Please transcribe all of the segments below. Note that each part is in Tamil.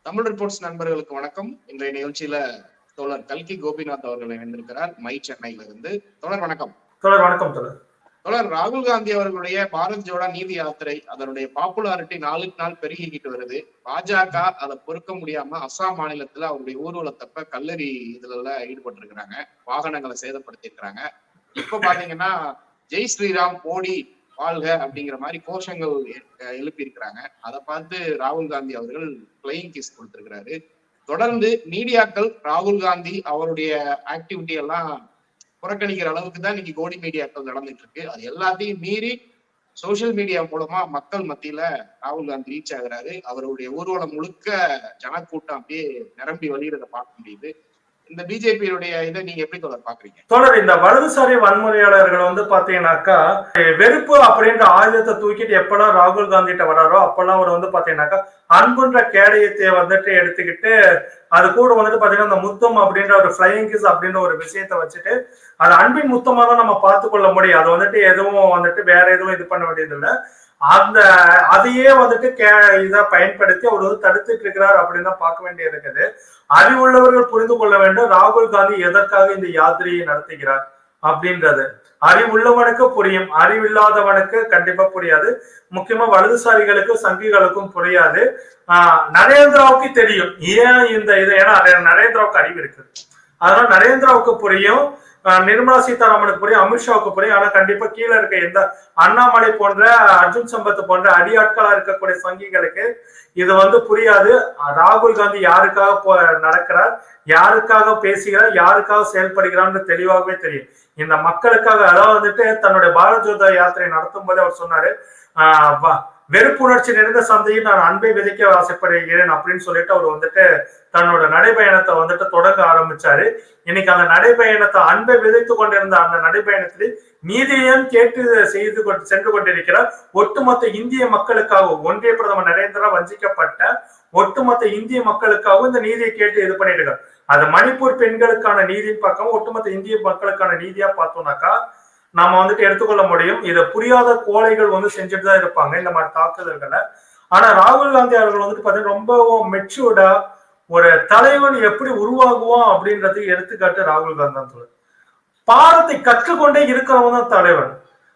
தமிழ் ரிப்போர்ட்ஸ் நண்பர்களுக்கு வணக்கம். இன்றைய நிகழ்ச்சியில தோழர் கல்கி கோபிநாத் அவர்கள் இணைந்திருக்கிறார் மை சென்னையில இருந்து. தோழர் வணக்கம். தோழர் ராகுல் காந்தி அவர்களுடைய பாரத் ஜோடா நீதி யாத்திரை அதனுடைய பாப்புலாரிட்டி நாளுக்கு நாள் பெருகிக்கிட்டு வருது. பாஜக அதை பொறுக்க முடியாம அசாம் மாநிலத்துல அவருடைய ஊர்வலத்தப்ப கல்லறி இதுல ஈடுபட்டு இருக்கிறாங்க, வாகனங்களை சேதப்படுத்தி இருக்கிறாங்க. இப்ப பாத்தீங்கன்னா ஜெய் ஸ்ரீராம் மோடி வாழ்க அப்படிங்கிற மாதிரி கோஷங்கள் எழுப்பி இருக்கிறாங்க. அதை பார்த்து ராகுல் காந்தி அவர்கள் பிளையிங் கிஸ் கொடுத்திருக்கிறாரு. தொடர்ந்து மீடியாக்கள் ராகுல் காந்தி அவருடைய ஆக்டிவிட்டி எல்லாம் புறக்கணிக்கிற அளவுக்கு தான் இன்னைக்கு கோடி மீடியாக்கள் நடந்துட்டு இருக்கு. அது எல்லாத்தையும் மீறி சோசியல் மீடியா மூலமா மக்கள் மத்தியில ராகுல் காந்தி ரீச் ஆகுறாரு. அவருடைய ஊர்வலம் முழுக்க ஜனக்கூட்டம் அப்படியே நிரம்பி வழியிறத பார்க்க முடியுது. இந்த பிஜேபியுடைய இதை நீங்க எப்படி பாக்குறீங்க? தொடர் இந்த வலதுசாரி வன்முறையாளர்கள் பாத்தீங்கன்னாக்கா வெறுப்பு அப்படின்ற ஆயுதத்தை தூக்கிட்டு எப்பெல்லாம் ராகுல் காந்தி கிட்ட வராரோ அப்பெல்லாம் அவர் பாத்தீங்கன்னாக்கா அன்புன்ற கேடயத்தை எடுத்துக்கிட்டு அது கூட பாத்தீங்கன்னா இந்த முத்தம் அப்படின்ற ஒரு ஃபிளையிங் கிஸ் அப்படின்ற ஒரு விஷயத்த வச்சுட்டு அது அன்பின் முத்தமா தான் நம்ம பார்த்து கொள்ள முடியும். அது எதுவும் வேற எதுவும் இது பண்ண வேண்டியது இல்லை. அதையே இதை பயன்படுத்தி அவர் தடுத்துட்டு இருக்கிறார் அப்படின்னு தான் பார்க்க வேண்டியது இருக்குது. அறிவுள்ளவர்கள் புரிந்து கொள்ள வேண்டும் ராகுல் காந்தி எதற்காக இந்த யாத்திரையை நடத்துகிறார் அப்படின்றது. அறிவுள்ளவனுக்கு புரியும், அறிவில்லாதவனுக்கு கண்டிப்பா புரியாது. முக்கியமா வலதுசாரிகளுக்கும் சங்கிகளுக்கும் புரியாது. நரேந்திராவுக்கு தெரியும் ஏன் இந்த இது, ஏன்னா நரேந்திராவுக்கு அறிவு இருக்கு. அதனால நரேந்திராவுக்கு புரியும், நிர்மலா சீதாராமனுக்கு புரியும், அமித்ஷாவுக்கு புரியும். ஆனா கண்டிப்பா கீழே இருக்க எந்த அண்ணாமலை போன்ற அர்ஜுன் சம்பத் போன்ற அடியாட்களா இருக்கக்கூடிய சங்கிகளுக்கு இது புரியாது. ராகுல் காந்தி யாருக்காக நடக்கிறார், யாருக்காக பேசுகிறார், யாருக்காக செயல்படுகிறான்னு தெளிவாகவே தெரியும். இந்த மக்களுக்காக. அதாவது தன்னுடைய பாரத் ஜோடா யாத்திரை நடத்தும் போது அவர் சொன்னாரு, வெறுப்புணர்ச்சி நிறைந்த சந்தையில் நான் அன்பை விதைக்க ஆசைப்படுகிறேன் அப்படின்னு சொல்லிட்டு அவர் தன்னோட நடைபயணத்தை தொடங்க ஆரம்பிச்சாரு. இன்னைக்கு அந்த நடைபயணத்தை அன்பை விதைத்து கொண்டிருந்த அந்த நடைபயணத்தில் நீதியையும் கேட்டு சென்று கொண்டிருக்கிறார். ஒட்டுமொத்த இந்திய மக்களுக்காகவும் ஒன்றிய பிரதமர் நரேந்திரா வஞ்சிக்கப்பட்ட ஒட்டுமொத்த இந்திய மக்களுக்காகவும் இந்த நீதியை கேட்டு இது பண்ணிட்டு இருக்காரு. அது மணிப்பூர் பெண்களுக்கான நீதின்னு பார்க்காம ஒட்டுமொத்த இந்திய மக்களுக்கான நீதியா பார்த்தோம்னாக்கா நாம எடுத்துக்கொள்ள முடியும். இதை புரியாத கோழைகள் செஞ்சுட்டு தான் இருப்பாங்க இந்த மாதிரி தாக்குதல்களை. ஆனா ராகுல் காந்தி அவர்கள் பாத்தீங்கன்னா ரொம்ப மெச்சூர்டா ஒரு தலைவன் எப்படி உருவாகுவான் அப்படின்றதுக்கு எடுத்துக்காட்டு ராகுல் காந்தி தான். பாடத்தை கற்றுக்கொண்டே இருக்கிறவன் தான் தலைவன்.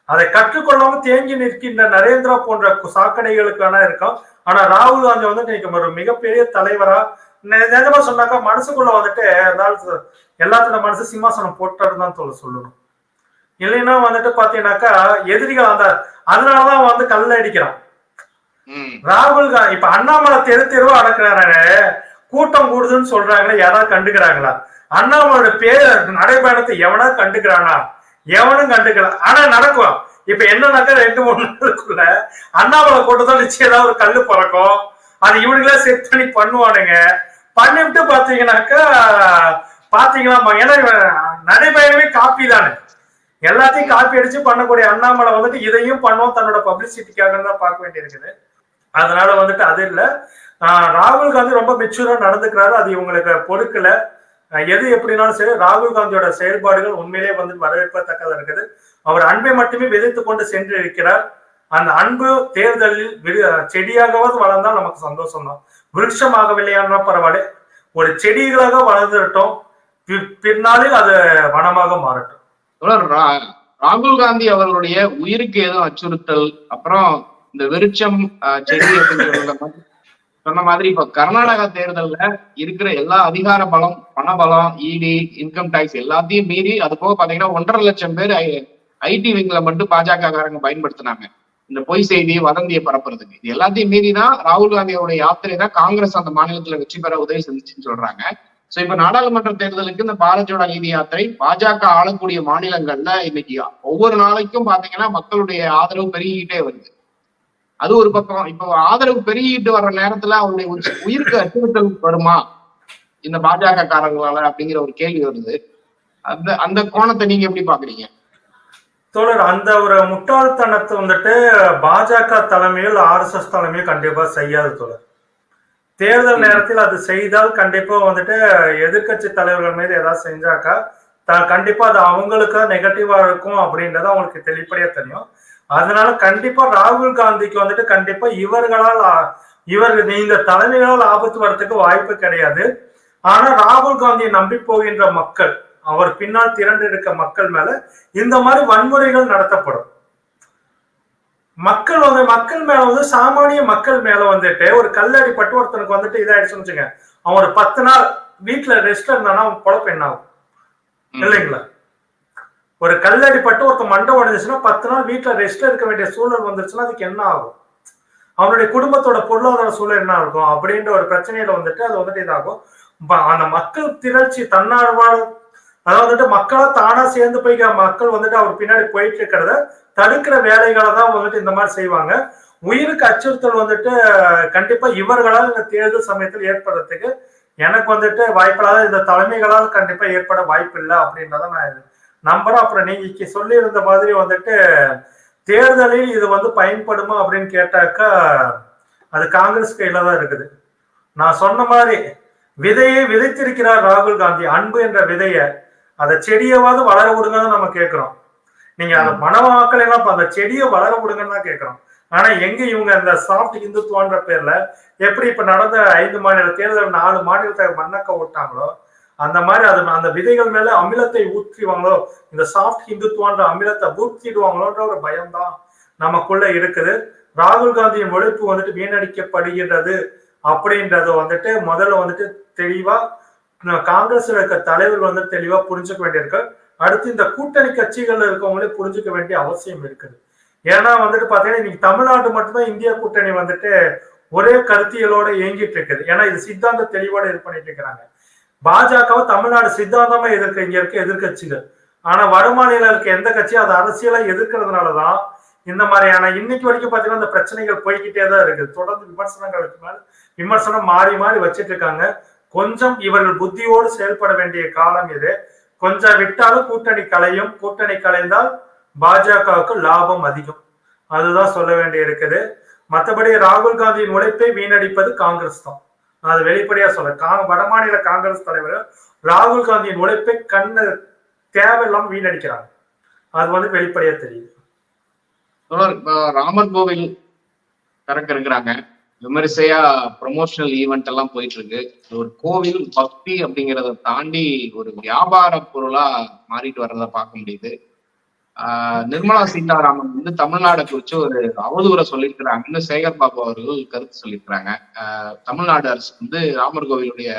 அதை கற்றுக்கொள்ளாம தேங்கி நிற்கின்ற நரேந்திரா போன்ற சாக்கடைகளுக்கான இருக்கான். ஆனா ராகுல் காந்தி இன்னைக்கு ஒரு மிகப்பெரிய தலைவரா நிஜமா சொன்னாக்கா மனசுக்குள்ள எல்லாத்தோட மனசு சிம்மாசனம் போட்டாருன்னு தான் சொல்லணும். இல்லைன்னா பாத்தீங்கன்னாக்கா எதிரிகள் அதனாலதான் கல்ல அடிக்கிறான் ராகுல் காந்தி. இப்ப அண்ணாமலை தெருவா அடக்குறாரு, கூட்டம் கூடுதுன்னு சொல்றாங்களே, யாராவது கண்டுக்கிறாங்களா? அண்ணாமலையோட நடைபயணத்தை எவனா கண்டுக்கிறானா? எவனும் கண்டுக்கலாம். ஆனா நடக்கும். இப்ப என்னன்னாக்கா 2-3 நாளுக்குள்ள அண்ணாமலை கூட்டத்தான் நிச்சயம் ஏதாவது ஒரு கல்லு பிறக்கும். அது இவனுங்களே செட் பண்ணி பண்ணுவானுங்க. பண்ணிவிட்டு பாத்தீங்கன்னாக்கா ஏன்னா நடைபயணமே காப்பி தானே, எல்லாத்தையும் காப்பி அடிச்சு பண்ணக்கூடிய அண்ணாமலை இதையும் பண்ணுவோம் தன்னோட பப்ளிசிட்டிக்காக தான் பார்க்க வேண்டியிருக்குது. அதனால அது இல்ல. ராகுல் காந்தி ரொம்ப மெச்சூரா நடந்துக்கிறாரு. அது இவங்களுக்கு பொறுக்கல. எது எப்படினாலும் சரி ராகுல் காந்தியோட செயல்பாடுகள் உண்மையிலே வரவேற்கத்தக்கதா இருக்குது. அவர் அன்பை மட்டுமே விதைத்து கொண்டு சென்று இருக்கிறார். அந்த அன்பு தேர்தலில் செடியாகவது வளர்ந்தால் நமக்கு சந்தோஷம் தான். விருட்சமாகவில்லையானா பரவாயில்ல, ஒரு செடிகளாக வளர்ந்துட்டோம், பின்னாளில் அது வனமாக மாறட்டும். ராகுல் காந்தி அவர்களுடைய உயிருக்கு ஏதோ அச்சுறுத்தல், அப்புறம் இந்த வெறிச்சம் செடி அப்படின்னு சொன்ன மாதிரி இப்ப கர்நாடகா தேர்தல்ல இருக்கிற எல்லா அதிகார பலம், பண பலம், இடி, இன்கம் டாக்ஸ் எல்லாத்தையும் மீறி, அது போக பாத்தீங்கன்னா 1.5 லட்சம் பேர் ஐடி விங்ல மட்டும் பாஜக காரங்க பயன்படுத்தினாங்க இந்த பொய் செய்தி வதந்தியை பரப்புறதுக்கு. இது எல்லாத்தையும் மீறி தான் ராகுல் காந்தியோட யாத்திரை தான் காங்கிரஸ் அந்த மாநிலத்துல வெற்றி பெற உதவி செஞ்சுன்னு சொல்றாங்க. சோ இப்ப நாடாளுமன்ற தேர்தலுக்கு இந்த பாரத் ஜோடா நீதி யாத்திரை பாஜக ஆளக்கூடிய மாநிலங்கள்ல இன்னைக்கு ஒவ்வொரு நாளைக்கும் பாத்தீங்கன்னா மக்களுடைய ஆதரவு பெருகிக்கிட்டே வருது. அது ஒரு பக்கம். இப்போ ஆதரவு பெருகிட்டு வர்ற நேரத்துல அவருடைய உயிருக்கு அச்சுறுத்தல் வருமா இந்த பாஜக காரங்களால அப்படிங்கிற ஒரு கேள்வி வருது. அந்த கோணத்தை நீங்க எப்படி பாக்குறீங்க? தோழர், அந்த ஒரு முட்டாள்தனத்தை பாஜக தலைமையில் RSS தலைமையில் கண்டிப்பா செய்யாது தோழர். தேர்தல் நேரத்தில் அது செய்தால் கண்டிப்பா எதிர்கட்சி தலைவர்கள் மீது ஏதாவது செஞ்சாக்கா கண்டிப்பா அது அவங்களுக்கு நெகட்டிவா இருக்கும் அப்படின்றது அவங்களுக்கு தெளிப்படையா தெரியும். அதனால கண்டிப்பா ராகுல் காந்திக்கு வந்துட்டு கண்டிப்பா இந்த தலைமைகளால் ஆபத்து வர்றதுக்கு வாய்ப்பு கிடையாது. ஆனா ராகுல் காந்தியை நம்பி போகின்ற மக்கள், அவர் பின்னால் திரண்டு இருக்க மக்கள் மேல இந்த மாதிரி வன்முறைகள் நடத்தப்படும். மக்கள் மேல வந்து சாமானிய மக்கள் மேல வந்துட்டு ஒரு கல்லடி பட்டு ஒருத்தனுக்கு வந்துட்டு இதாயிடுச்சுன்னு வச்சுங்க, அவன் ஒரு 10 நாள் வீட்டுல ரெஸ்ட் இருந்தானா அவன் பொழப்பு என்ன ஆகும் இல்லைங்களா? ஒரு கல்லடி பட்டு ஒருத்தன் மண்டை உடைஞ்சிச்சுன்னா 10 நாள் வீட்டுல ரெஸ்ட் இருக்க வேண்டிய சூழல் வந்துருச்சுன்னா அதுக்கு என்ன ஆகும்? அவனுடைய குடும்பத்தோட பொருளாதார சூழல் என்ன இருக்கும் அப்படின்ற ஒரு பிரச்சனையில வந்துட்டு அது வந்துட்டு இதாகும். அந்த மக்கள் திரட்சி தன்னார்வம், அதாவது வந்துட்டு மக்களா தானா சேர்ந்து போய் மக்கள் வந்துட்டு அவர் பின்னாடி போயிட்டு இருக்கிறத தடுக்கிற வேலைகளை தான் வந்துட்டு இந்த மாதிரி செய்வாங்க. உயிருக்கு அச்சுறுத்தல் வந்துட்டு கண்டிப்பா இவர்களால் இந்த தேர்தல் சமயத்தில் ஏற்படுறதுக்கு எனக்கு வந்துட்டு வாய்ப்பில்லாத இந்த தலைமைகளால் கண்டிப்பா ஏற்பட வாய்ப்பு இல்லை அப்படின்றத நான் நம்புறேன். அப்புறம் நீங்க சொல்லி இருந்த மாதிரி வந்துட்டு தேர்தலில் இது வந்து பயன்படுமா அப்படின்னு கேட்டாக்கா அது காங்கிரஸ் கையில தான் இருக்குது. நான் சொன்ன மாதிரி விதையை விதைத்திருக்கிறார் ராகுல் காந்தி, அன்பு என்ற விதைய, அதை செடியவாவது வளர விடுங்கன்னு நம்ம கேட்கிறோம். நீங்க அந்த மனவாக்கள் எல்லாம் அந்த செடியை வளர விடுங்கன்னு தான் கேட்கிறோம். ஆனா எங்க இவங்க அந்த சாஃப்ட் இந்துத்துவன்ற பேர்ல எப்படி இப்ப நடந்த 5 மாநில தேர்தல் 4 மாநிலத்தை மண்ணக்க விட்டாங்களோ அந்த மாதிரி அது அந்த விதைகள் மேல அமிலத்தை ஊற்றிடுவாங்களோ, இந்த சாஃப்ட் ஹிந்துத்துவன்ற அமிலத்தை ஊற்றிடுவாங்களோன்ற ஒரு பயம்தான் நமக்குள்ள இருக்குது. ராகுல் காந்தியின் உழைப்பு வந்துட்டு வீணடிக்கப்படுகின்றது அப்படின்றத வந்துட்டு முதல்ல வந்துட்டு தெளிவா காங்கிரஸ்ல இருக்க தலைவர்கள் வந்து தெளிவா புரிஞ்சுக்க வேண்டியிருக்கு. அடுத்து இந்த கூட்டணி கட்சிகள்ல இருக்கவங்களே புரிஞ்சுக்க வேண்டிய அவசியம் இருக்குது. ஏன்னா வந்துட்டு பாத்தீங்கன்னா இன்னைக்கு தமிழ்நாடு மட்டும்தான் இந்தியா கூட்டணி வந்துட்டு ஒரே கருத்தியலோட இயங்கிட்டு இருக்குது. ஏன்னா இது சித்தாந்த தெளிவோட இது பண்ணிட்டு இருக்கிறாங்க. பாஜகவை தமிழ்நாடு சித்தாந்தமா இங்க இருக்க எதிர்கட்சிகள், ஆனா வட மாநிலம் இருக்க எந்த கட்சியும் அதை அரசியலா எதிர்க்கிறதுனாலதான் இந்த மாதிரியான இன்னைக்கு வரைக்கும் பாத்தீங்கன்னா இந்த பிரச்சனைகள் போய்கிட்டே தான் இருக்கு. தொடர்ந்து விமர்சனங்களுக்கு மேல விமர்சனம் மாறி மாறி வச்சிட்டு இருக்காங்க. கொஞ்சம் இவர்கள் புத்தியோடு செயல்பட வேண்டிய காலம் இது. கொஞ்சம் விட்டாலும் கூட்டணி கலையும், கூட்டணி கலைந்தால் பாஜகவுக்கு லாபம் அதிகம், அதுதான் சொல்ல வேண்டி இருக்குது. மற்றபடி ராகுல் காந்தியின் உழைப்பை வீணடிப்பது காங்கிரஸ் தான், அது வெளிப்படையா சொல்ல. வடமாநில காங்கிரஸ் தலைவர் ராகுல் காந்தியின் உழைப்பை தேவையில்லாம வீணடிக்கிறாங்க, அது வந்து வெளிப்படையா தெரியுது. ராமர் கோவில் திறக்க இருக்கிறாங்க, விமரிசையா ப்ரொமோஷனல் ஈவெண்ட் எல்லாம் போயிட்டு இருக்கு. ஒரு கோவில் பக்தி அப்படிங்கிறத தாண்டி ஒரு வியாபார பொருளா மாறிட்டு வர்றத பார்க்க முடியுது. நிர்மலா சீதாராமன் வந்து தமிழ்நாடை குறிச்சு ஒரு அவதூறை சொல்லியிருக்கிறாங்கன்னு சேகர் பாபு அவர்கள் கருத்து சொல்லியிருக்கிறாங்க. தமிழ்நாடு அரசு வந்து ராமர் கோவிலுடைய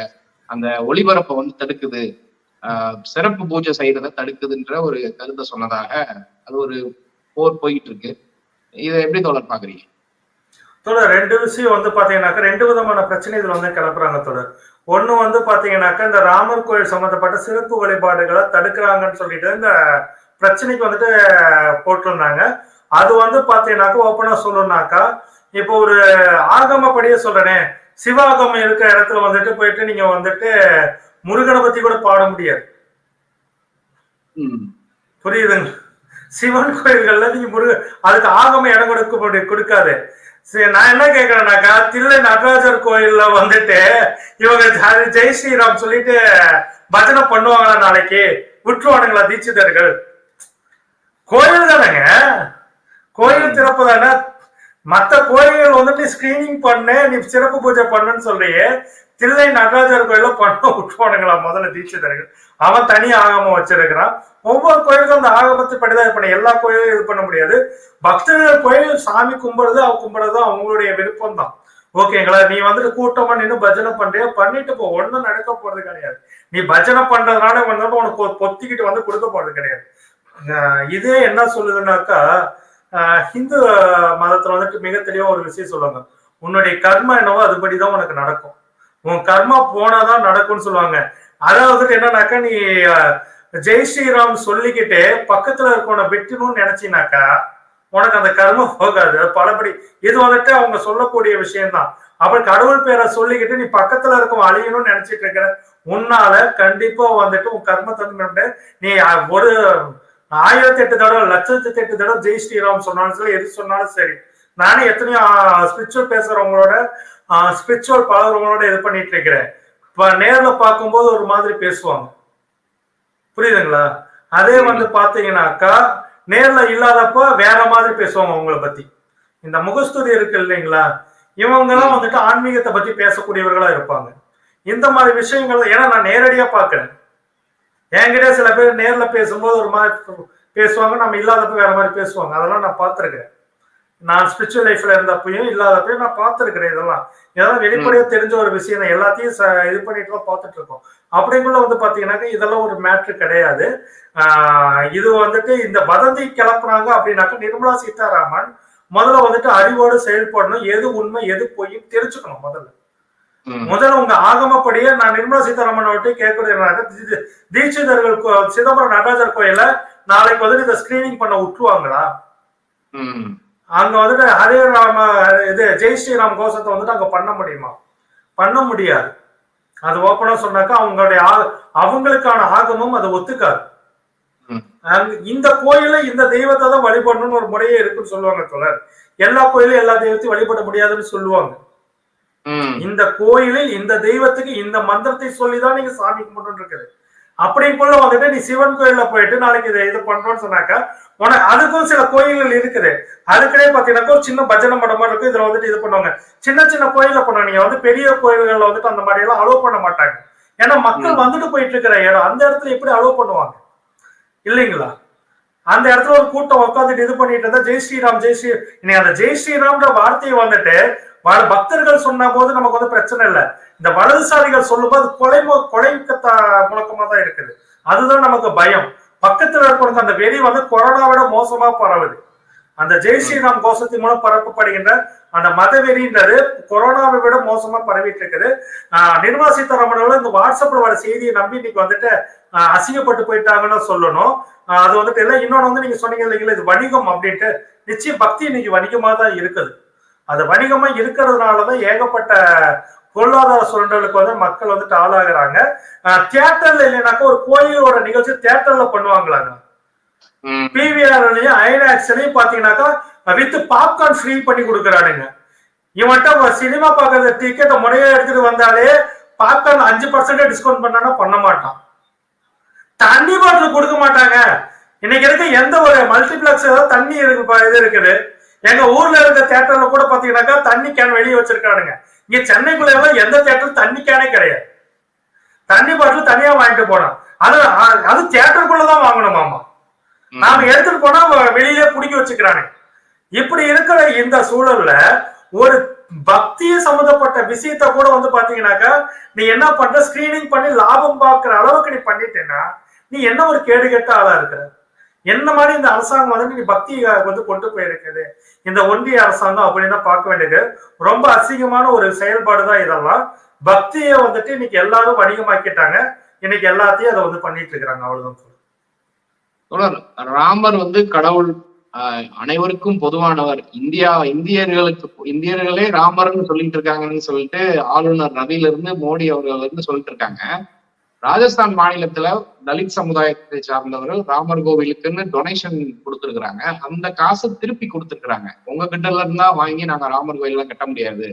அந்த ஒளிபரப்பை வந்து தடுக்குது, சிறப்பு பூஜை செய்யறத தடுக்குதுன்ற ஒரு கருத்தை சொன்னதாக அது ஒரு போர் போயிட்டு இருக்கு. இதை எப்படி தொடர் பாக்குறீங்க? தொடர் ரெண்டு விஷயம் வந்து பாத்தீங்கன்னாக்கா 2 விதமான பிரச்சனை இதுல வந்து கிளப்புறாங்க தொடர். ஒண்ணு வந்து பாத்தீங்கன்னாக்கா இந்த ராமர் கோயில் சம்பந்தப்பட்ட சிறப்பு வழிபாடுகளை தடுக்கிறாங்கன்னு சொல்லிட்டு இந்த பிரச்சனைக்கு வந்துட்டு போட்டிருந்தாங்க. அது வந்து பாத்தீங்கன்னாக்கா ஓப்பனா சொல்லணும்னாக்கா இப்போ ஒரு ஆகமப்படியே சொல்றேனே, சிவாகமம் இருக்கிற இடத்துல வந்துட்டு போயிட்டு நீங்க வந்துட்டு முருகனை பத்தி கூட பாட முடியாது, புரியுதுங்க? சிவன் கோயில்கள்ல நீங்க அதுக்கு ஆகம இடம் கொடுக்காது. சரி, நான் என்ன கேக்குறேன்னாக்கா தில்லை நடராஜர் கோயில்ல வந்துட்டு இவங்க ஜெய் ஸ்ரீராம் சொல்லிட்டு பஜனை பண்ணுவாங்களா? நாளைக்கு விட்டுருவானுங்களா தீட்சிதர்கள்? கோயில் தானேங்க, கோயில் திறப்பு தானே. மற்ற கோயில்கள் வந்துட்டு ஸ்கிரீனிங் பண்ணு, நீ சிறப்பு பூஜை பண்ணுன்னு சொல்றியே, தில்லை நடராஜர் கோயில பண்ண விட்டுருவானுங்களா முதல்ல தீட்சிதர்கள்? அவன் தனி ஆகமம் வச்சிருக்கிறான். ஒவ்வொரு கோயிலுக்கும் அந்த ஆகமத்தை படிதான் இது பண்ண, எல்லா கோயிலும் இது பண்ண முடியாது. பக்தர்கள் கோயில் சாமி கும்பிடுறது அவங்களுடைய விருப்பம் தான், ஓகேங்களா? நீ வந்துட்டு கூட்டமா நின்று பஜனை பண்றியா, பண்ணிட்டு போ, ஒன்னும் நடக்க போறது கிடையாது. நீ பஜனை பண்றதுனால உனக்கு பொத்திக்கிட்டு வந்து கொடுக்க போறது கிடையாது. இதே என்ன சொல்லுதுன்னாக்கா ஹிந்து மதத்துல வந்துட்டு மிக தெளிவா ஒரு விஷயம் சொல்லுவாங்க, உன்னுடைய கர்மா என்னவோ அதுபடிதான் உனக்கு நடக்கும், உன் கர்மா போனாதான் நடக்கும்னு சொல்லுவாங்க. அதாவது என்னன்னாக்கா நீ ஜெய் ஸ்ரீராம் சொல்லிக்கிட்டே பக்கத்துல இருக்கவனை வெட்டணும்னு நினைச்சினாக்கா உனக்கு அந்த கர்மம் போகாது, பலபடி. இது வந்துட்டு அவங்க சொல்லக்கூடிய விஷயம்தான். அப்புறம் கடவுள் பேரை சொல்லிக்கிட்டு நீ பக்கத்துல இருக்கவன் அழியணும்னு நினைச்சிட்டு இருக்கிற உன்னால கண்டிப்பா வந்துட்டு உன் கர்மத்தை வந்து நீ ஒரு 1008 தடவை 1,08 தடவை ஜெய் ஸ்ரீராம் சொன்னாலும் சரி, எது சொன்னாலும் சரி. நானே எத்தனையோ ஸ்பிரிச்சுவல் பேசுறவங்களோட ஸ்பிரிச்சுவல் பழகிறவங்களோட இது பண்ணிட்டு இருக்கிறேன். நேர்ல பார்க்கும்போது ஒரு மாதிரி பேசுவாங்க, புரியுதுங்களா? அதே வந்து பாத்தீங்கன்னாக்கா நேர்ல இல்லாதப்ப வேற மாதிரி பேசுவாங்க அவங்கள பத்தி. இந்த முகஸ்துதி இருக்கு இல்லைங்களா, இவங்க எல்லாம் வந்துட்டு ஆன்மீகத்தை பத்தி பேசக்கூடியவர்களா இருப்பாங்க. இந்த மாதிரி விஷயங்கள் ஏன்னா நான் நேரடியா பாக்குறேன். என்கிட்ட சில பேர் நேர்ல பேசும்போது ஒரு மாதிரி பேசுவாங்க, நம்ம இல்லாதப்ப வேற மாதிரி பேசுவாங்க. அதெல்லாம் நான் பார்த்திருக்கேன். நான் ஸ்பிரிச்சுவல் லைஃப்ல இருந்தப்பையும் இல்லாதப்பையும் நான் பார்த்திருக்கிறேன். இதெல்லாம் வெளிப்படையா தெரிஞ்ச ஒரு விஷயம் தான். எல்லாத்தையும் இது பண்ணிட்டு தான் பார்த்துட்டு இருக்கோம். அப்படிங்குள்ள வந்து பாத்தீங்கன்னாக்க இதெல்லாம் ஒரு மேட்ரு கிடையாது. இது வந்துட்டு இந்த வதந்தி கிளப்புறாங்க அப்படின்னாக்க நிர்மலா சீதாராமன் முதல்ல வந்துட்டு அறிவோடு செயல்படணும். எது உண்மை எது பொய்யும் தெரிஞ்சுக்கணும். முதல்ல உங்க ஆகமப்படியே நான் நிர்மலா சீதாராமன் விட்டு கேட்கறது, தீட்சிதர்கள் சிதம்பரம் நடராஜர் கோயில நாளைக்கு வந்துட்டு இதை ஸ்கிரீனிங் பண்ண விட்டுருவாங்களா? அங்க வந்துட்டு ஹரே ராம இது ஜெய் ஸ்ரீராம் கோஷத்தை வந்துட்டு அங்க பண்ண முடியுமா? பண்ண முடியாது. அது ஓப்பனா சொன்னாக்கா அவங்களுக்கான ஆகமும் அதை ஒத்துக்காது. இந்த கோயில இந்த தெய்வத்தை தான் வழிபடணும்னு ஒரு முறையே இருக்குன்னு சொல்லுவாங்க தோழர். எல்லா கோயிலும் எல்லா தெய்வத்தையும் வழிபட முடியாதுன்னு சொல்லுவாங்க. இந்த கோயிலில் இந்த தெய்வத்துக்கு இந்த மந்திரத்தை சொல்லிதான் நீங்க சாமி கும்பிட்டு இருக்குது. அப்படிக்குள்ள வந்துட்டு நீ சிவன் கோயில்ல போயிட்டு நாளைக்கு இதை இது பண்றோம்னு சொன்னாக்கா உனக்கு அதுக்கும் சில கோயில்கள் இருக்குது. அதுக்கிட்டே பாத்தீங்கன்னாக்கா ஒரு சின்ன பஜனை மடம் இருக்கு. இதுல வந்துட்டு இது பண்ணுவாங்க. சின்ன சின்ன கோயில்ல பண்ண நீங்க வந்து பெரிய கோயில்கள்ல வந்துட்டு அந்த மாதிரி எல்லாம் அலோவ் பண்ண மாட்டாங்க. ஏன்னா மக்கள் வந்துட்டு போயிட்டு இருக்கிற இடம் அந்த இடத்துல எப்படி அலோவ் பண்ணுவாங்க இல்லைங்களா? அந்த இடத்துல ஒரு கூட்டம் உட்காந்துட்டு இது பண்ணிட்டு இருந்தா ஜெய் ஸ்ரீராம் ஜெய் ஸ்ரீ இன்னைக்கு அந்த ஜெய் ஸ்ரீராம்ன்ற வார்த்தையை வந்துட்டு பக்தர்கள் சொன்ன போது நமக்கு வந்து பிரச்சனை இல்லை. இந்த வலதுசாரிகள் சொல்லும் போது கொலை முழக்கமா தான் இருக்குது. அதுதான் நமக்கு பயம். பக்கத்துல இருக்கிற அந்த வெறி வந்து கொரோனாவிட மோசமா பரவுது. அந்த ஜெய் ஸ்ரீராம் கோஷத்தின் மூலம் பரப்பப்படுகின்ற அந்த மத வெறின்றது கொரோனாவை விட மோசமா பரவிட்டு இருக்குது. நிர்மலா சீதாராமன் இந்த வாட்ஸ்அப்ல வர செய்தியை நம்பி இன்னைக்கு வந்துட்டு அசிங்கப்பட்டு போயிட்டாங்கன்னு சொல்லணும். அது வந்துட்டு இல்லை. இன்னொன்னு வந்து நீங்க சொன்னீங்க இல்லைங்களா, இது வணிகம் அப்படின்ட்டு. நிச்சயம் பக்தி இன்னைக்கு வணிகமா தான் இருக்குது. அது வணிகமா இருக்கிறதுனாலதான் ஏகப்பட்ட பொருளாதார சுரண்டலுக்கு வந்து மக்கள் வந்துட்டு ஆளாகிறாங்க. தியேட்டர்ல இல்லைனாக்கா ஒரு கோயிலோட நிகழ்ச்சி தியேட்டர்ல பண்ணுவாங்களாங்க. பிவிஆர்லயும் ஐநாக்ஸ்லயும் பாத்தீங்கன்னாக்கா வித் பாப்கார்ன் ஃப்ரீ பண்ணி கொடுக்குறானுங்க. இவன்ட்ட சினிமா பாக்குறது டிக்கெட்டை முறையா எடுத்துட்டு வந்தாலே பாப்கார்ன் 5% டிஸ்கவுண்ட் பண்ணானா பண்ண மாட்டான். தண்ணி பாட்டில் கொடுக்க மாட்டாங்க. இன்னைக்கு இருக்க எந்த ஒரு மல்டிபிளெக்ஸ் ஏதாவது தண்ணி இருக்கு இது இருக்குது. எங்க ஊர்ல இருக்க தியேட்டர்ல கூட பாத்தீங்கன்னாக்கா தண்ணி கேன் வெளியே வச்சிருக்கானுங்க. இங்க சென்னைக்குள்ள எல்லாம் எந்த தியேட்டர் தண்ணி கேனே கிடையாது. தண்ணி பாட்டில் தனியா வாங்கிட்டு போனோம். அது தியேட்டருக்குள்ளதான் வாங்கணுமாமா. நாம எடுத்துட்டு போனா வெளியிலே புடிக்க வச்சுக்கிறானே. இப்படி இருக்கிற இந்த சூழல்ல ஒரு பக்திய சம்பந்தப்பட்ட விஷயத்த கூட வந்து பாத்தீங்கன்னாக்கா நீ என்ன பண்ற, ஸ்கிரீனிங் பண்ணி லாபம் பார்க்கிற அளவுக்கு நீ பண்ணிட்டேன்னா நீ என்ன ஒரு கேடு கெட்ட ஆளா இருக்கிற? என்ன மாதிரி இந்த அரசாங்கம் வந்து நீ பக்தியை வந்து கொண்டு போயிருக்குது. இந்த ஒன்றிய அரசாங்கம் அப்படின்னு தான் பார்க்க வேண்டியது. ரொம்ப அசிங்கமான ஒரு செயல்பாடுதான் இதெல்லாம். பக்தியை வந்துட்டு இன்னைக்கு எல்லாரும் வணிகமாக்கிட்டாங்க. இன்னைக்கு எல்லாத்தையும் அதை வந்து பண்ணிட்டு இருக்கிறாங்க. அவ்வளவுதான். ராமர் வந்து கடவுள், அனைவருக்கும் பொதுவானவர். இந்தியர்களே ராமர்னு சொல்லிட்டு இருக்காங்கன்னு சொல்லிட்டு ஆளுநர் ரவில இருந்து மோடி அவர்கள் வந்து சொல்லிட்டு இருக்காங்க. ராஜஸ்தான் மாநிலத்துல தலித் சமுதாயத்தை சார்ந்தவர்கள் ராமர் கோவிலுக்குன்னு டொனேஷன் கொடுத்துருக்குறாங்க. அந்த காசை திருப்பி கொடுத்துருக்குறாங்க. உங்க கிட்ட இருந்தா வாங்கி நாங்க ராமர் கோயிலாம் கட்ட முடியாது,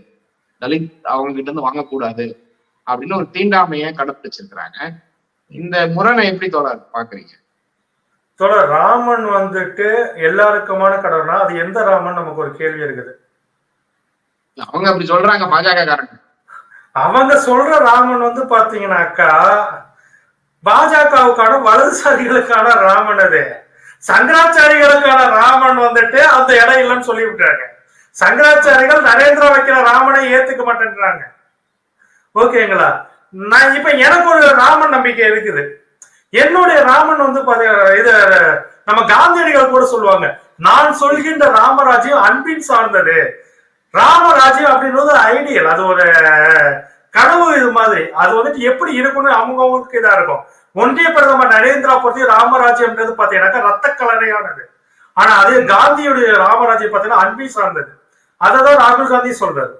தலித் அவங்க கிட்ட இருந்து வாங்கக்கூடாது அப்படின்னு ஒரு தீண்டாமையை கடைப்பிடிச்சிருக்கிறாங்க. இந்த முரணை எப்படி தோழர் பாக்குறீங்க? தோழர், ராமன் வந்துட்டு எல்லாருக்குமான கடவுள்னா அது எந்த ராமன் நமக்கு ஒரு கேள்வி இருக்குது. அவங்க அப்படி சொல்றாங்க பாஜக காரங்க. அவங்க சொல்ற ராமன் வந்து பாத்தீங்கன்னாக்கா பாஜகவுக்கான வலதுசாரிகளுக்கான ராமன். அது சங்கராச்சாரிகளுக்கான ராமன் வந்துட்டு அந்த இடம் இல்லைன்னு சொல்லி விட்டாங்க. சங்கராச்சாரிகள் நரேந்திரா வைக்கிற ராமனை ஏத்துக்க மாட்டேன்றாங்க. ஓகேங்களா? நான் இப்ப எனக்கு ஒரு ராமன் நம்பிக்கை இருக்குது. என்னுடைய ராமன் வந்து இது நம்ம காந்தியடிகள் கூட சொல்லுவாங்க, நான் சொல்கின்ற ராமராஜ்யம் அன்பின் சார்ந்தது. ராமராஜ்யம் அப்படின்றது ஐடியல், அது ஒரு கனவு. இது மாதிரி அது வந்துட்டு எப்படி இருக்கும்னு அவங்களுக்கு இதா இருக்கும். ஒன்றிய பிரதமர் நரேந்திரா பொறுத்து ராமராஜ்யம்ன்றது பாத்தீங்கன்னாக்கா ரத்த கலரையானது. ஆனா அதே காந்தியுடைய ராமராஜ்யம் பாத்தீங்கன்னா அன்பை சார்ந்தது. அததான் ராகுல் காந்தி சொல்றாரு.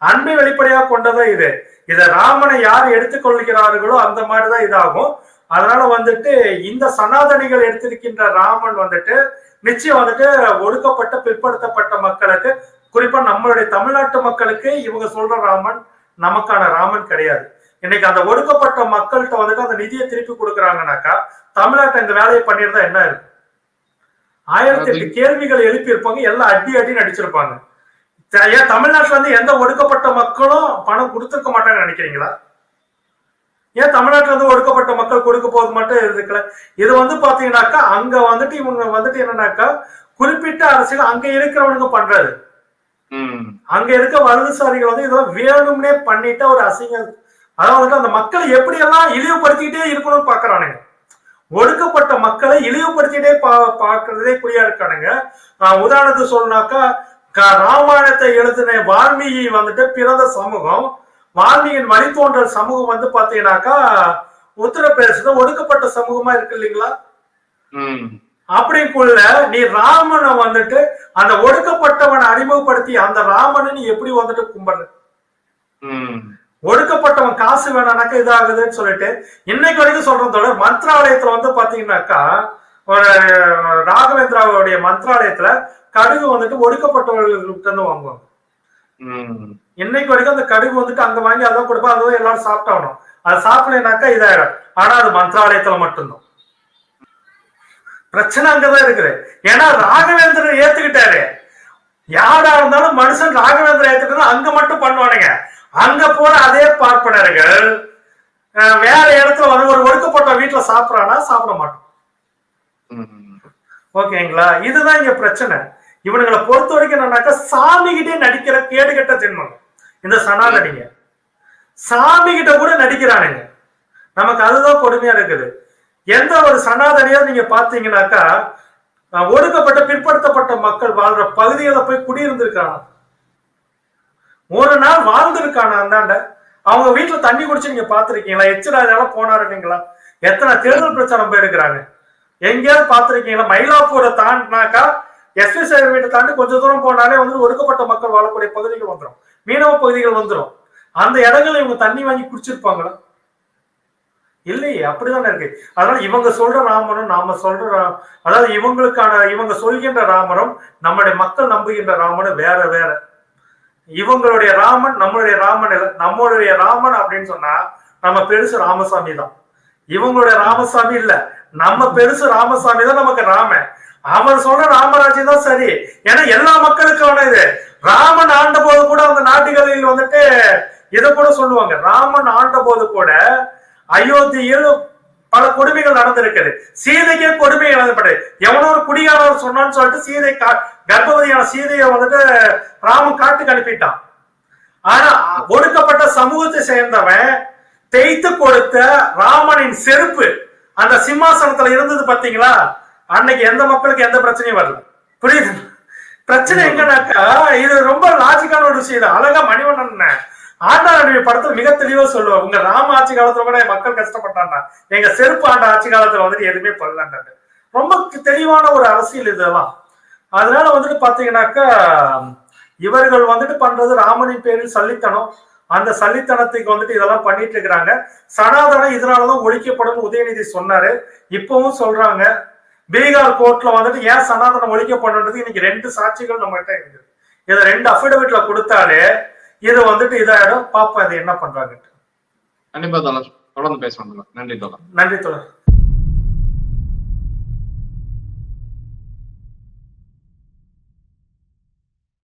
அன்பை வெளிப்படையாக கொண்டதான் இது. இதை ராமனை யார் எடுத்துக்கொள்கிறார்களோ அந்த மாதிரிதான் இதாகும். அதனால வந்துட்டு இந்த சனாதனிகள் எடுத்திருக்கின்ற ராமன் வந்துட்டு நிச்சயம் வந்துட்டு ஒடுக்கப்பட்ட பிற்படுத்தப்பட்ட மக்களுக்கு, குறிப்பா நம்மளுடைய தமிழ்நாட்டு மக்களுக்கு இவங்க சொல்ற ராமன் நமக்கான ராமன் கிடையாது. இன்னைக்கு அந்த ஒடுக்கப்பட்ட மக்கள்கிட்ட வந்துட்டு அந்த நிதியை திருப்பி கொடுக்குறாங்கனாக்கா தமிழ்நாட்டை இந்த வேலையை பண்ணியிருந்தா என்ன இருக்கும்? 1008 கேள்விகள் எழுப்பி இருப்பாங்க, எல்லாம் அடின்னு அடிச்சிருப்பாங்க. ஏன் தமிழ்நாட்டுல வந்து எந்த ஒடுக்கப்பட்ட மக்களும் பணம் கொடுத்துருக்க மாட்டாங்கன்னு நினைக்கிறீங்களா? ஏன் தமிழ்நாட்டுல வந்து ஒடுக்கப்பட்ட மக்கள் கொடுக்க போது மட்டும் இருக்குல்ல? இது வந்து பாத்தீங்கன்னாக்கா அங்க வந்துட்டு இவங்க வந்துட்டு என்னன்னாக்கா குறிப்பிட்ட அரசியல் அங்க இருக்கிறவனுக்கு பண்றது. அங்க இருக்க வலதுசாரிகள் வந்து இதெல்லாம் வேணும்னே பண்ணிட்டு ஒரு அசிங்கம். அதாவது அந்த மக்களை எப்படி எல்லாம் இழிவுபடுத்திக்கிட்டே இருக்கணும்னு பாக்குறானுங்க. ஒடுக்கப்பட்ட மக்களை இழிவுபடுத்திட்டே பாக்குறதே குறியா இருக்கானுங்க. உதாரணத்துக்கு சொல்லனாக்கா ராமாயணத்தை எழுதின வால்மீகி வந்துட்டு பிறந்த சமூகம், வால்மீகியின் வழித்தோன்றல் சமூகம் வந்து பாத்தீங்கன்னாக்கா உத்தரப்பிரதேசத்துல ஒடுக்கப்பட்ட சமூகமா இருக்கு இல்லைங்களா? அப்படிக்குள்ள நீ ராமனை வந்துட்டு அந்த ஒடுக்கப்பட்டவனை அறிமுகப்படுத்தி அந்த ராமனை நீ எப்படி வந்துட்டு கும்பிடுற? ஒடுக்கப்பட்டவன் காசு வேணானாக்கா இதாகுதுன்னு சொல்லிட்டு இன்னைக்கு வரைக்கும் சொல்றேன் தொடர். மந்திராலயத்துல வந்து பாத்தீங்கன்னாக்கா ஒரு ராகவேந்திராவுடைய மந்திராலயத்துல கடுகு வந்துட்டு ஒடுக்கப்பட்டவர்களுக்கு இருந்து வாங்குவாங்க. இன்னைக்கு வரைக்கும் அந்த கடுகு வந்துட்டு அங்க வாங்கி அதான் கொடுப்பா, அதுதான் எல்லாரும் சாப்பிட்டாகணும். அது சாப்பிடலைனாக்கா இதாயிடும். ஆனா அது மந்திராலயத்துல மட்டும்தான். பிரச்சனை அங்கதான் இருக்குது. ஏன்னா ராகவேந்திரன் ஏத்துக்கிட்டாரு. யாரா இருந்தாலும் மனுஷன் ராகவேந்திரன் ஏத்துக்கிட்டு அங்க மட்டும் பண்ணுவானுங்க. அங்க போற அதே பார்ப்பனர்கள் வேற இடத்துல வந்து ஒரு ஒடுக்கப்பட்ட வீட்டுல சாப்பிடறானா சாப்பிட மாட்டோம். ஓகேங்களா? இதுதான் இங்க பிரச்சனை. இவனுங்களை பொறுத்த வரைக்கும் என்னன்னாக்கா சாமி கிட்டே நடிக்கிற கேடுகட்ட ஜென்மம் இந்த சனாதனிங்க. சாமி கிட்ட கூட நடிக்கிறானுங்க. நமக்கு அதுதான் கொடுமையா இருக்குது. எந்த ஒரு சனாதனியா நீங்க பாத்தீங்கன்னாக்கா ஒடுக்கப்பட்ட பிற்படுத்தப்பட்ட மக்கள் வாழ்ற பகுதிகளை போய் குடியிருந்திருக்காங்க. ஒரு நாள் வாழ்ந்திருக்கான அந்தாண்ட அவங்க வீட்டுல தண்ணி குடிச்சு நீங்க பாத்திருக்கீங்களா? எச்சராஜால போனாருங்களா? எத்தனை தேர்தல் பிரச்சாரம் போயிருக்கிறாங்க? எங்கேயாவது பாத்திருக்கீங்களா? மயிலாப்பூரை தாண்டினாக்கா எஸ்பி சாகர் வீட்டை தாண்டி கொஞ்சம் தூரம் போனாலே வந்து ஒடுக்கப்பட்ட மக்கள் வாழக்கூடிய பகுதிகள் வந்துடும், மீனவ பகுதிகள் வந்துடும். அந்த இடங்களை இவங்க தண்ணி வாங்கி குடிச்சிருப்பாங்களா? இல்லையே, அப்படிதானே இருக்கு. அதனால இவங்க சொல்ற ராமனும் நாம சொல்ற அதாவது இவங்க சொல்கின்ற ராமனும் நம்மளுடைய மக்கள் நம்புகின்ற ராமனும் வேற வேற. இவங்களுடைய ராமன் நம்மளுடைய ராமன் இல்லை. நம்மளுடைய ராமன் அப்படின்னு சொன்னா நம்ம பெருசு ராமசாமி தான். இவங்களுடைய ராமசாமி இல்ல, நம்ம பெருசு ராமசாமி தான் நமக்கு ராமன். அவர் சொல்ற ராமராஜ்யம் தான் சரி. ஏன்னா எல்லா மக்களுக்கான இது. ராமன் ஆண்ட போது கூட அந்த நாட்டுகளில் வந்துட்டு இதை கூட சொல்லுவாங்க. ராமன் ஆண்ட போது கூட அயோத்தியில் பல கொடுமைகள் நடந்திருக்குது. சீதைக்கே கொடுமை நடந்தப்பட்டது. எவனோ ஒரு குடிகாரர் சொன்னான்னு சொல்லிட்டு சீதை கர்ப்பவதியான சீதையை வந்துட்டு ராமன் காட்டுக்கு அனுப்பிட்டான். ஆனா ஒடுக்கப்பட்ட சமூகத்தை சேர்ந்தவன் தேய்த்து கொடுத்த ராமனின் செருப்பு அந்த சிம்மாசனத்துல இருந்தது பாத்தீங்களா? அன்னைக்கு எந்த மக்களுக்கு எந்த பிரச்சனையும் வரல. புரியுது? பிரச்சனை எங்கன்னாக்கா இது ரொம்ப லாஜிக்கான ஒரு விஷயம். அழகா மணிவண்ணன் ஆண்டாளுடைய படத்துல மிக தெளிவா சொல்லுவாங்க, உங்க ராம ஆட்சி காலத்துல கூட மக்கள் கஷ்டப்பட்டாங்க, எங்க செருப்பு ஆண்ட ஆட்சி காலத்துல வந்துட்டு எதுவுமே பண்ணலான்றாங்க. ரொம்ப தெளிவான ஒரு அரசியல் இதெல்லாம். அதனால வந்துட்டு பாத்தீங்கன்னாக்கா இவர்கள் வந்துட்டு பண்றது ராமனின் பேரில் சல்லித்தனம். அந்த சல்லித்தனத்துக்கு வந்துட்டு இதெல்லாம் பண்ணிட்டு இருக்கிறாங்க. சனாதனம் இதனாலதான் ஒழிக்கப்படும் உதயநிதி சொன்னாரு. இப்பவும் சொல்றாங்க. பீகார் கோர்ட்ல வந்துட்டு ஏன் சனாதனம் ஒழிக்கப்படுன்றது இன்னைக்கு 2 சாட்சிகள் நம்ம கிட்ட இருக்கு. இதை 2 அஃபிடவிட்ல கொடுத்தாலே இது வந்துட்டு இதாயிடும். பாப்பா இது என்ன பண்றாங்க. கண்டிப்பா தொடர்ந்து பேசுவாங்க. நன்றி தோழர். நன்றி தோழர்.